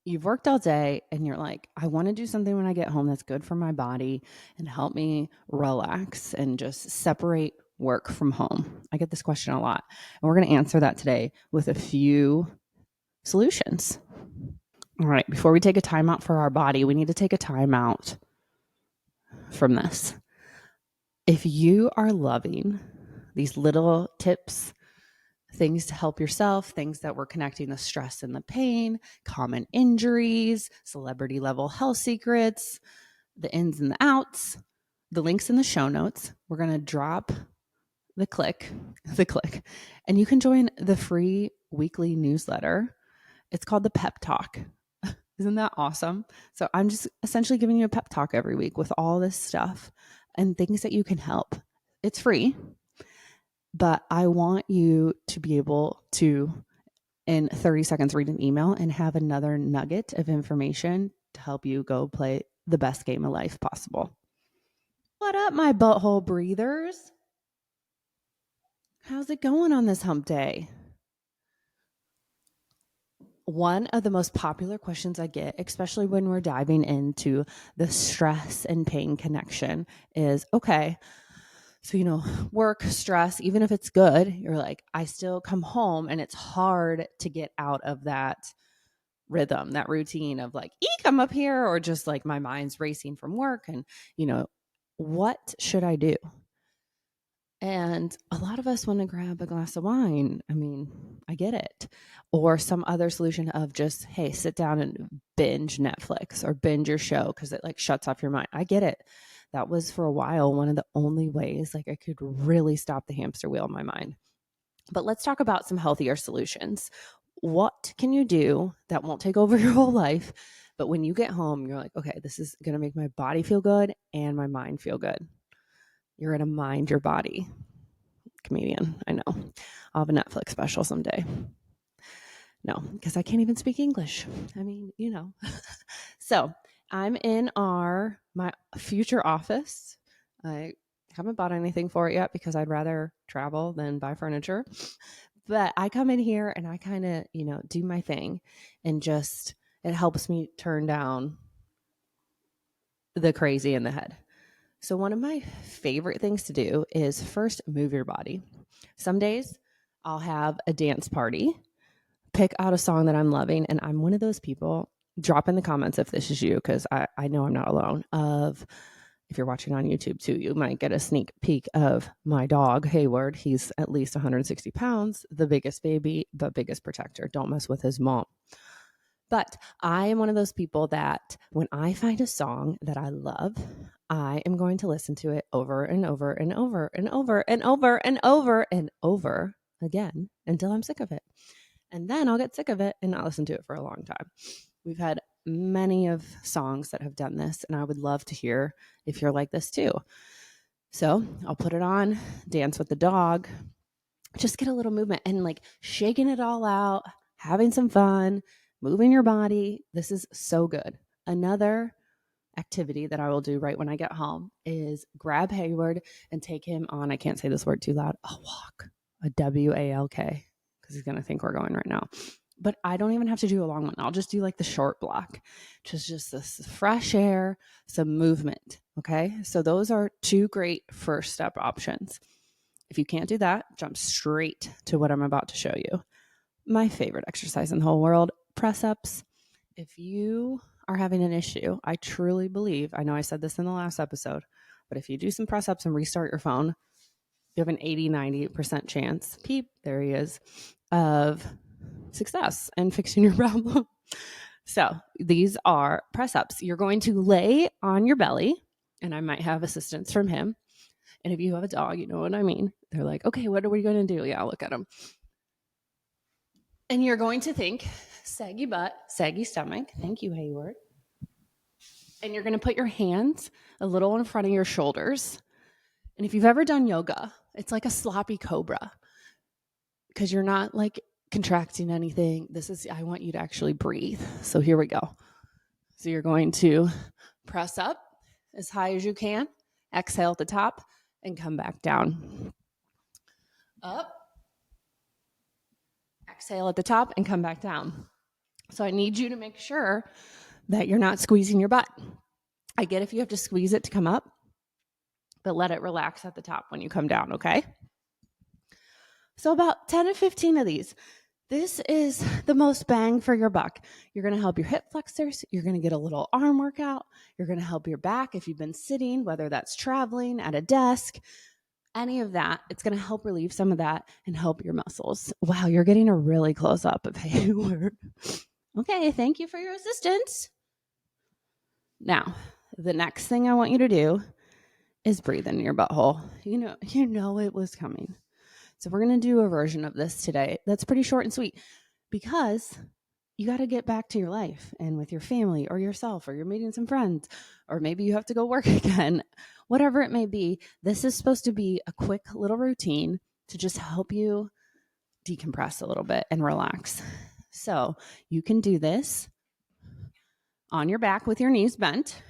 you've worked all day and you're like, I want to do something when I get home that's good for my body and help me relax and just separate work from home. I get this question a lot. And we're going to answer that today with a few solutions. All right, before we take a time out for our body, we need to take a time out from this. If you are loving these little tips, things to help yourself, things that we're connecting the stress and the pain, common injuries, celebrity level health secrets, the ins and the outs, the links in the show notes. We're going to drop the click, and you can join the free weekly newsletter. It's called the Pep Talk. Isn't that awesome? So I'm just essentially giving you a pep talk every week with all this stuff and things that you can help. It's free. But I want you to be able to, in 30 seconds, read an email and have another nugget of information to help you go play the best game of life possible. What up, my butthole breathers? How's it going on this hump day? One of the most popular questions I get, especially when we're diving into the stress and pain connection, is, okay, so, work, stress, even if it's good, you're like, I still come home and it's hard to get out of that rhythm, that routine of like, eek, I'm up here, or just like my mind's racing from work. And, what should I do? And a lot of us want to grab a glass of wine. I mean, I get it. Or some other solution of just, hey, sit down and binge Netflix or binge your show because it like shuts off your mind. I get it. That was for a while one of the only ways like I could really stop the hamster wheel in my mind. But let's talk about some healthier solutions. What can you do that won't take over your whole life? But when you get home, you're like, okay, this is going to make my body feel good and my mind feel good. You're going to mind your body. Comedian, I know. I'll have a Netflix special someday. No, because I can't even speak English. I mean, So I'm in my future office. I haven't bought anything for it yet because I'd rather travel than buy furniture. But I come in here and I kind of, do my thing and just, it helps me turn down the crazy in the head. So one of my favorite things to do is first move your body. Some days I'll have a dance party, pick out a song that I'm loving. And I'm one of those people, drop in the comments if this is you, because I know I'm not alone, if you're watching on YouTube too, you might get a sneak peek of my dog, Hayward. He's at least 160 pounds, the biggest baby, the biggest protector. Don't mess with his mom. But I am one of those people that when I find a song that I love, I am going to listen to it over and over and over and over and over and over and over again until I'm sick of it. And then I'll get sick of it and not listen to it for a long time. We've had many of songs that have done this, and I would love to hear if you're like this too. So I'll put it on, dance with the dog, just get a little movement and like shaking it all out, having some fun, moving your body. This is so good. Another activity that I will do right when I get home is grab Hayward and take him on, I can't say this word too loud, a walk, a W-A-L-K, because he's going to think we're going right now. But I don't even have to do a long one. I'll just do like the short block, just this fresh air, some movement. Okay. So those are two great first step options. If you can't do that, jump straight to what I'm about to show you. My favorite exercise in the whole world, pressups. If you are having an issue, I truly believe, I know I said this in the last episode, but if you do some pressups and restart your phone, you have an 80-90% chance, there he is, of success and fixing your problem. So these are pressups. You're going to lay on your belly, and I might have assistance from him. And if you have a dog, you know what I mean. They're like, okay, what are we going to do? Yeah, look at him. And you're going to think, saggy butt, saggy stomach. Thank you, Hayward. And you're going to put your hands a little in front of your shoulders. And if you've ever done yoga, it's like a sloppy cobra because you're not like contracting anything. I want you to actually breathe. So here we go. So you're going to press up as high as you can, exhale at the top, and come back down. Up, exhale at the top, and come back down. So I need you to make sure that you're not squeezing your butt. I get if you have to squeeze it to come up, but let it relax at the top when you come down, okay? So about 10 to 15 of these. This is the most bang for your buck. You're going to help your hip flexors. You're going to get a little arm workout. You're going to help your back if you've been sitting, whether that's traveling at a desk, any of that. It's going to help relieve some of that and help your muscles. Wow, you're getting a really close up of Hayward. Okay, thank you for your assistance. Now, the next thing I want you to do is breathe into your butthole. You know it was coming. So we're going to do a version of this today that's pretty short and sweet because you got to get back to your life and with your family or yourself, or you're meeting some friends, or maybe you have to go work again, whatever it may be. This is supposed to be a quick little routine to just help you decompress a little bit and relax. So you can do this on your back with your knees bent.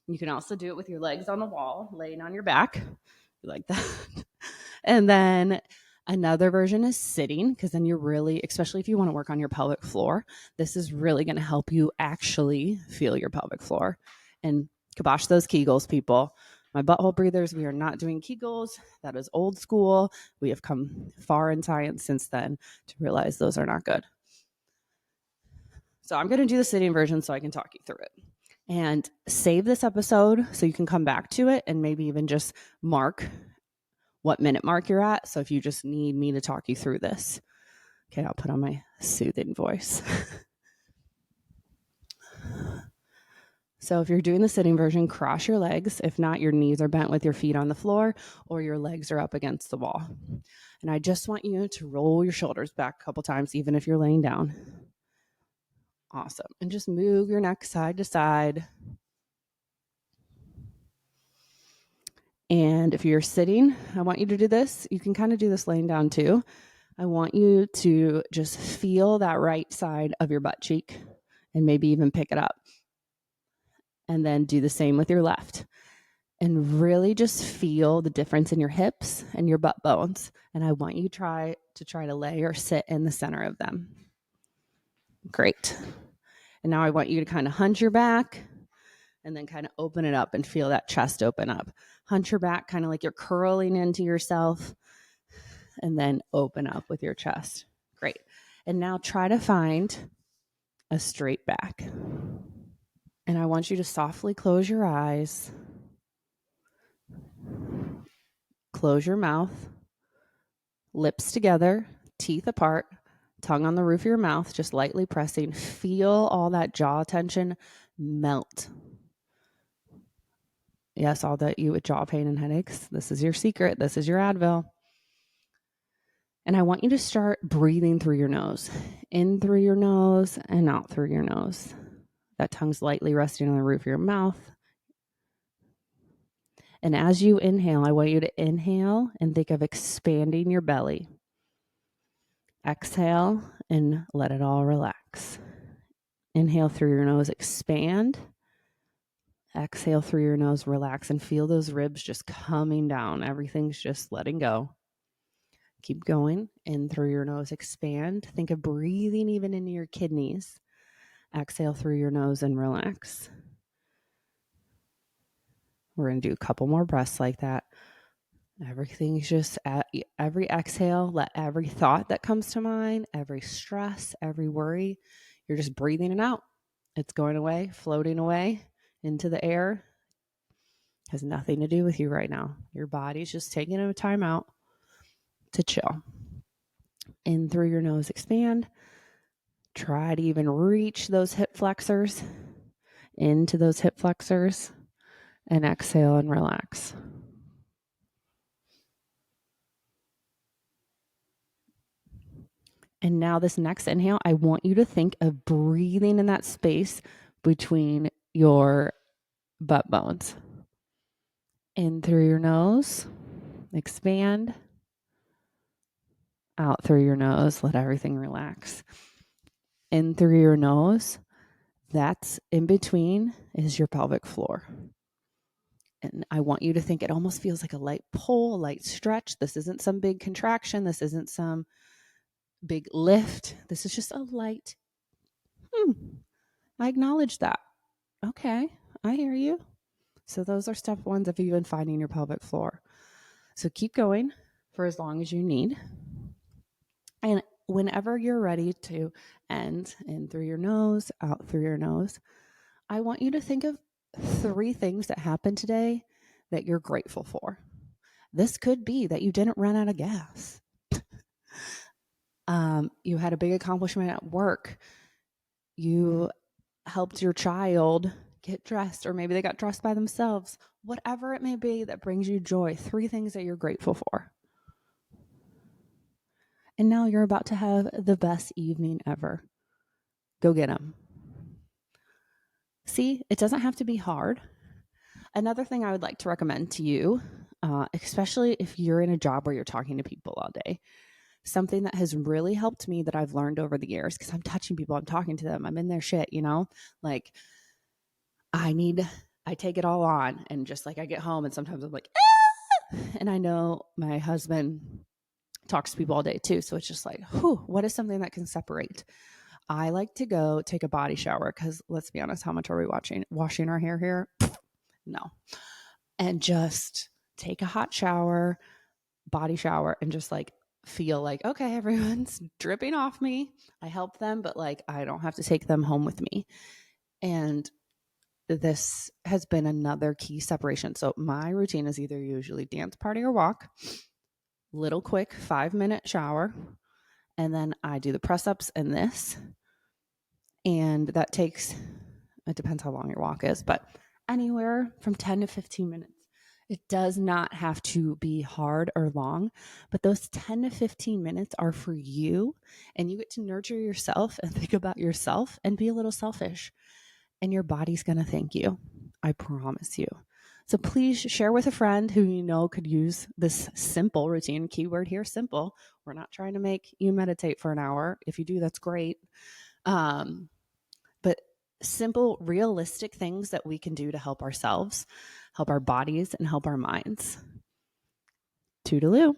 You can also do it with your legs on the wall, laying on your back. You like that? And then another version is sitting, because then you're really, especially if you want to work on your pelvic floor, this is really going to help you actually feel your pelvic floor. And kibosh those Kegels, people. My butthole breathers, we are not doing Kegels. That is old school. We have come far in science since then to realize those are not good. So I'm going to do the sitting version so I can talk you through it. And save this episode so you can come back to it and maybe even just mark what minute mark you're at. So if you just need me to talk you through this. Okay, I'll put on my soothing voice. So if you're doing the sitting version, cross your legs. If not, your knees are bent with your feet on the floor or your legs are up against the wall. And I just want you to roll your shoulders back a couple times, even if you're laying down. Awesome. And just move your neck side to side. And if you're sitting, I want you to do this. You can kind of do this laying down too. I want you to just feel that right side of your butt cheek and maybe even pick it up. And then do the same with your left. And really just feel the difference in your hips and your butt bones. And I want you to try to lay or sit in the center of them. Great. And now I want you to kind of hunch your back and then kind of open it up and feel that chest open up. Hunch your back kind of like you're curling into yourself, and then open up with your chest. Great. And now try to find a straight back. And I want you to softly close your eyes. Close your mouth. Lips together, teeth apart, tongue on the roof of your mouth, just lightly pressing. Feel all that jaw tension melt. Yes, all that you with jaw pain and headaches. This is your secret. This is your Advil. And I want you to start breathing through your nose. In through your nose and out through your nose. That tongue's lightly resting on the roof of your mouth. And as you inhale, I want you to inhale and think of expanding your belly. Exhale and let it all relax. Inhale through your nose, expand. Exhale through your nose, relax, and feel those ribs just coming down. Everything's just letting go. Keep going. In through your nose, expand. Think of breathing even into your kidneys. Exhale through your nose and relax. We're going to do a couple more breaths like that. Everything's just at every exhale, let every thought that comes to mind, every stress, every worry, you're just breathing it out. It's going away, floating away into the air. Has nothing to do with you right now. Your body's just taking a time out to chill. In through your nose, expand. Try to even reach those hip flexors, into those hip flexors, and exhale and relax. And now this next inhale, I want you to think of breathing in that space between your butt bones. In through your nose, expand. Out through your nose, let everything relax. In through your nose, that's in between is your pelvic floor. And I want you to think it almost feels like a light pull, a light stretch. This isn't some big contraction. This isn't some big lift. This is just a light I acknowledge that. Okay, I hear you. So those are step ones of even finding your pelvic floor. So keep going for as long as you need. And whenever you're ready to end in through your nose, out through your nose, I want you to think of 3 things that happened today that you're grateful for. This could be that you didn't run out of gas. You had a big accomplishment at work. You helped your child get dressed, or maybe they got dressed by themselves. Whatever it may be that brings you joy, 3 things that you're grateful for. And now you're about to have the best evening ever. Go get them. See, it doesn't have to be hard. Another thing I would like to recommend to you, especially if you're in a job where you're talking to people all day, something that has really helped me that I've learned over the years, because I'm touching people, I'm talking to them, I'm in their shit, like I take it all on, and just like I get home and sometimes I'm like, ah! And I know my husband talks to people all day too. So it's just like, what is something that can separate? I like to go take a body shower, because let's be honest, how much are we washing our hair here? No. And just take a hot shower, body shower, and just like feel like, okay, everyone's dripping off me. I help them, but like I don't have to take them home with me. And this has been another key separation. So my routine is either usually dance, party, or walk, little quick 5-minute shower, and then I do the press ups and this. And that takes, it depends how long your walk is, but anywhere from 10 to 15 minutes. It does not have to be hard or long, but those 10 to 15 minutes are for you, and you get to nurture yourself and think about yourself and be a little selfish, and your body's going to thank you. I promise you. So please share with a friend who you know could use this simple routine. Keyword here, simple. We're not trying to make you meditate for an hour. If you do, that's great. But simple, realistic things that we can do to help ourselves, help our bodies, and help our minds. Toodaloo.